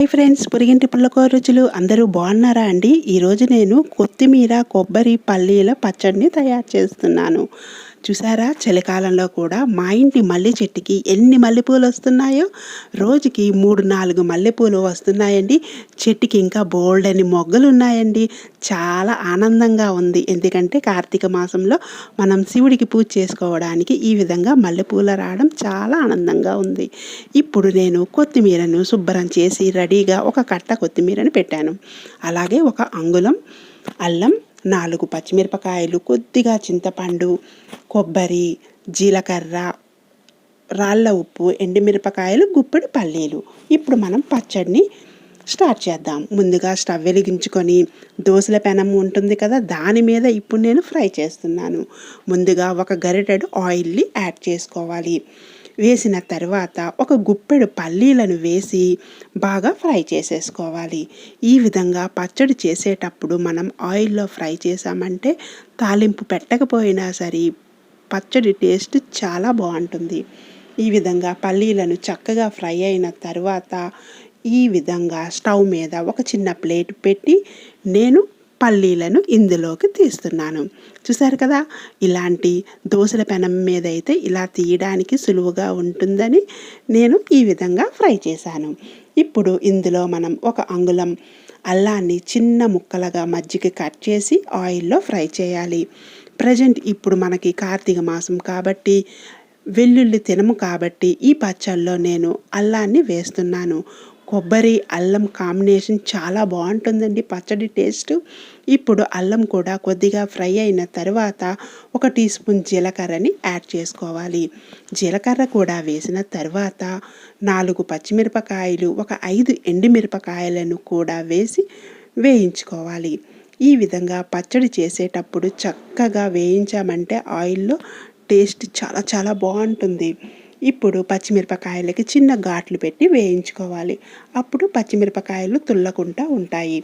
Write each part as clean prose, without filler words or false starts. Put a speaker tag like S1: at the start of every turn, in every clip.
S1: Hi friends, పొరిగింటి పుల్లకూర రుచులు అందరూ బాగున్నారా అండి? ఈరోజు నేను కొత్తిమీర కొబ్బరి పల్లీల పచ్చడిని తయారు చేస్తున్నాను. చూసారా, చలికాలంలో కూడా మా ఇంటి మల్లె చెట్టుకి ఎన్ని మల్లెపూలు వస్తున్నాయో, రోజుకి 3-4 మల్లెపూలు వస్తున్నాయండి. చెట్టుకి ఇంకా బోల్డని మొగ్గలు ఉన్నాయండి. చాలా ఆనందంగా ఉంది. ఎందుకంటే కార్తీక మాసంలో మనం శివుడికి పూజ చేసుకోవడానికి ఈ విధంగా మల్లెపూలు రావడం చాలా ఆనందంగా ఉంది. ఇప్పుడు నేను కొత్తిమీరను శుభ్రం చేసి రెడీగా ఒక కట్ట కొత్తిమీరని పెట్టాను. అలాగే ఒక అంగుళం అల్లం, 4 పచ్చిమిరపకాయలు, కొద్దిగా చింతపండు, కొబ్బరి, జీలకర్ర, రాళ్ళ ఉప్పు, ఎండుమిరపకాయలు, గుప్పెడు పల్లీలు. ఇప్పుడు మనం పచ్చడిని స్టార్ట్ చేద్దాం. ముందుగా స్టవ్ వెలిగించుకొని దోసల పెనం ఉంటుంది కదా, దాని మీద ఇప్పుడు నేను ఫ్రై చేస్తున్నాను. ముందుగా ఒక గరిటెడు ఆయిల్ని యాడ్ చేసుకోవాలి. వేసిన తర్వాత ఒక గుప్పెడు పల్లీలను వేసి బాగా ఫ్రై చేసేసుకోవాలి. ఈ విధంగా పచ్చడి చేసేటప్పుడు మనం ఆయిల్లో ఫ్రై చేసామంటే తాలింపు పెట్టకపోయినా సరే పచ్చడి టేస్ట్ చాలా బాగుంటుంది. ఈ విధంగా పల్లీలను చక్కగా ఫ్రై అయిన తర్వాత ఈ విధంగా స్టవ్ మీద ఒక చిన్న ప్లేట్ పెట్టి నేను పల్లీలను ఇందులోకి తీస్తున్నాను. చూసారు కదా, ఇలాంటి దోసల పెనం మీద అయితే ఇలా తీయడానికి సులువుగా ఉంటుందని నేను ఈ విధంగా ఫ్రై చేశాను. ఇప్పుడు ఇందులో మనం ఒక అంగుళం అల్లాన్ని చిన్న ముక్కలుగా మజ్జిగ కట్ చేసి ఆయిల్లో ఫ్రై చేయాలి. ప్రజెంట్ ఇప్పుడు మనకి కార్తీక మాసం కాబట్టి వెల్లుల్లి తినము కాబట్టి ఈ పచ్చళ్ళలో నేను అల్లాన్ని వేస్తున్నాను. కొబ్బరి అల్లం కాంబినేషన్ చాలా బాగుంటుందండి పచ్చడి టేస్ట్. ఇప్పుడు అల్లం కూడా కొద్దిగా ఫ్రై అయిన తర్వాత 1 టీ స్పూన్ జీలకర్రని యాడ్ చేసుకోవాలి. జీలకర్ర కూడా వేసిన తర్వాత 4 పచ్చిమిరపకాయలు, ఒక 5 ఎండుమిరపకాయలను కూడా వేసి వేయించుకోవాలి. ఈ విధంగా పచ్చడి చేసేటప్పుడు చక్కగా వేయించామంటే ఆయిల్లో టేస్ట్ చాలా చాలా బాగుంటుంది. ఇప్పుడు పచ్చిమిరపకాయలకి చిన్న ఘాట్లు పెట్టి వేయించుకోవాలి. అప్పుడు పచ్చిమిరపకాయలు తుల్లకుండా ఉంటాయి.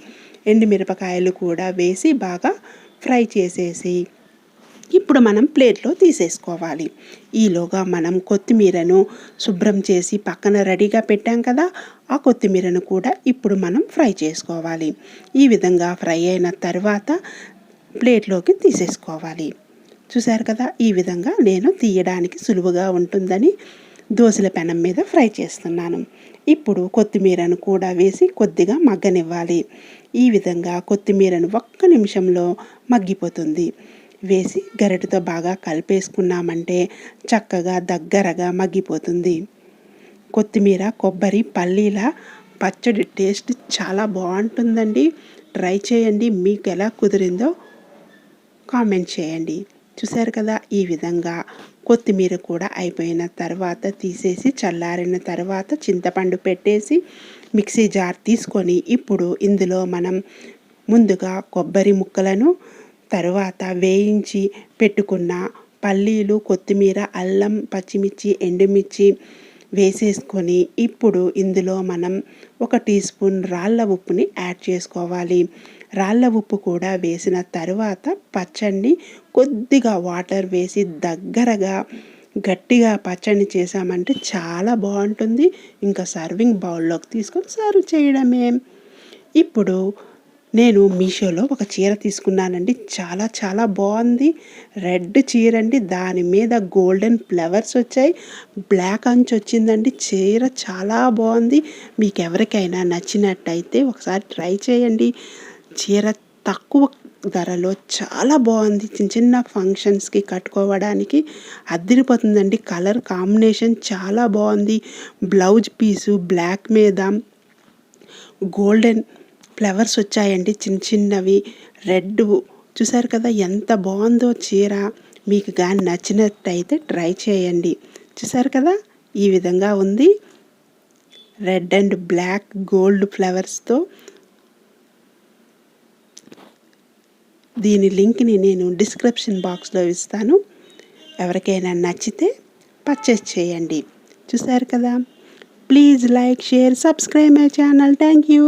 S1: ఎండుమిరపకాయలు కూడా వేసి బాగా ఫ్రై చేసేసి ఇప్పుడు మనం ప్లేట్లో తీసేసుకోవాలి. ఈలోగా మనం కొత్తిమీరను శుభ్రం చేసి పక్కన రెడీగా పెట్టాం కదా, ఆ కొత్తిమీరను కూడా ఇప్పుడు మనం ఫ్రై చేసుకోవాలి. ఈ విధంగా ఫ్రై అయిన తర్వాత ప్లేట్లోకి తీసేసుకోవాలి. చూసారు కదా, ఈ విధంగా నేను తీయడానికి సులువుగా ఉంటుందని దోసల పెనం మీద ఫ్రై చేస్తున్నాను. ఇప్పుడు కొత్తిమీరను కూడా వేసి కొద్దిగా మగ్గనివ్వాలి. ఈ విధంగా కొత్తిమీరను 1 నిమిషంలో మగ్గిపోతుంది. వేసి గరిటెతో బాగా కలిపేసుకున్నామంటే చక్కగా దగ్గరగా మగ్గిపోతుంది. కొత్తిమీర కొబ్బరి పల్లీల పచ్చడి టేస్ట్ చాలా బాగుంటుందండి. ట్రై చేయండి. మీకు ఎలా కుదిరిందో కామెంట్ చేయండి. చూసారు కదా, ఈ విధంగా కొత్తిమీర కూడా అయిపోయిన తర్వాత తీసేసి చల్లారిన తర్వాత చింతపండు పెట్టేసి మిక్సీ జార్ తీసుకొని ఇప్పుడు ఇందులో మనం ముందుగా కొబ్బరి ముక్కలను, తర్వాత వేయించి పెట్టుకున్న పల్లీలు, కొత్తిమీర, అల్లం, పచ్చిమిర్చి, ఎండుమిర్చి వేసేసుకొని ఇప్పుడు ఇందులో మనం 1 టీ స్పూన్ రాళ్ళ ఉప్పుని యాడ్ చేసుకోవాలి. రాళ్ళ ఉప్పు కూడా వేసిన తర్వాత పచ్చడిని కొద్దిగా వాటర్ వేసి దగ్గరగా గట్టిగా పచ్చడిని చేసామంటే చాలా బాగుంటుంది. ఇంకా సర్వింగ్ బౌల్లోకి తీసుకొని సర్వ్ చేయడమే. ఇప్పుడు నేను మీషోలో ఒక చీర తీసుకున్నానండి. చాలా చాలా బాగుంది. రెడ్ చీర అండి, దాని మీద గోల్డెన్ ఫ్లవర్స్ వచ్చాయి, బ్లాక్ అంచు వచ్చిందండి. చీర చాలా బాగుంది. మీకు ఎవరికైనా నచ్చినట్టయితే ఒకసారి ట్రై చేయండి. చీర తక్కువ ధరలో చాలా బాగుంది. చిన్న చిన్న ఫంక్షన్స్కి కట్టుకోవడానికి అదిరిపోతుందండి. కలర్ కాంబినేషన్ చాలా బాగుంది. బ్లౌజ్ పీసు బ్లాక్ మీద గోల్డెన్ ఫ్లవర్స్ వచ్చాయండి, చిన్న చిన్నవి రెడ్. చూసారు కదా ఎంత బాగుందో చీర. మీకు కానీ నచ్చినట్టయితే ట్రై చేయండి. చూసారు కదా, ఈ విధంగా ఉంది. రెడ్ అండ్ బ్లాక్ గోల్డ్ ఫ్లవర్స్తో. దీని లింక్ని నేను డిస్క్రిప్షన్ బాక్స్లో ఇస్తాను. ఎవరికైనా నచ్చితే పర్చేస్ చేయండి. చూసారు కదా, please like, share, subscribe my channel. Thank you.